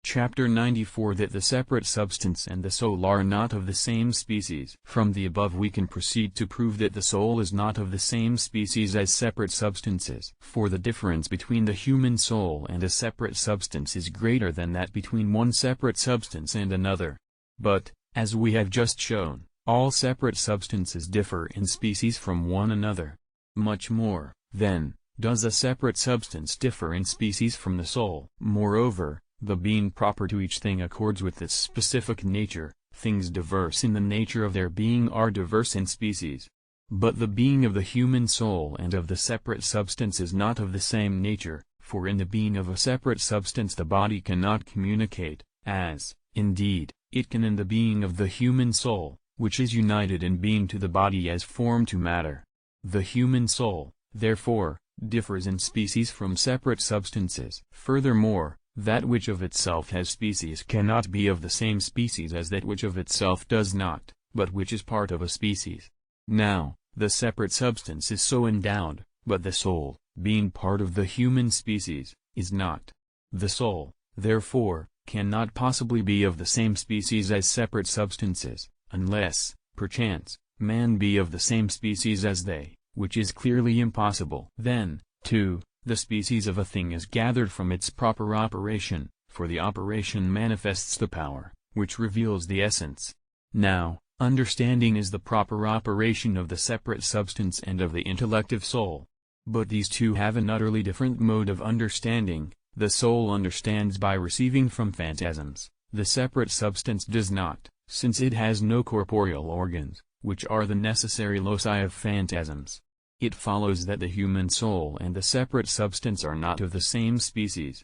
Chapter 94 That the separate substance and the soul are not of the same species. From the above we can proceed to prove that the soul is not of the same species as separate substances. For the difference between the human soul and a separate substance is greater than that between one separate substance and another. But, as we have just shown, all separate substances differ in species from one another. Much more, then, does a separate substance differ in species from the soul. Moreover, the being proper to each thing accords with its specific nature. Things diverse in the nature of their being are diverse in species. But the being of the human soul and of the separate substance is not of the same nature, for in the being of a separate substance the body cannot communicate, as, indeed, it can in the being of the human soul, which is united in being to the body as form to matter. The human soul, therefore, differs in species from separate substances. Furthermore, that which of itself has species cannot be of the same species as that which of itself does not, but which is part of a species. Now, the separate substance is so endowed, but the soul, being part of the human species, is not. The soul, therefore, cannot possibly be of the same species as separate substances, unless, perchance, man be of the same species as they, which is clearly impossible. Then, too, the species of a thing is gathered from its proper operation, for the operation manifests the power, which reveals the essence. Now, understanding is the proper operation of the separate substance and of the intellective soul. But these two have an utterly different mode of understanding. The soul understands by receiving from phantasms, the separate substance does not, since it has no corporeal organs, which are the necessary loci of phantasms. It follows that the human soul and the separate substance are not of the same species,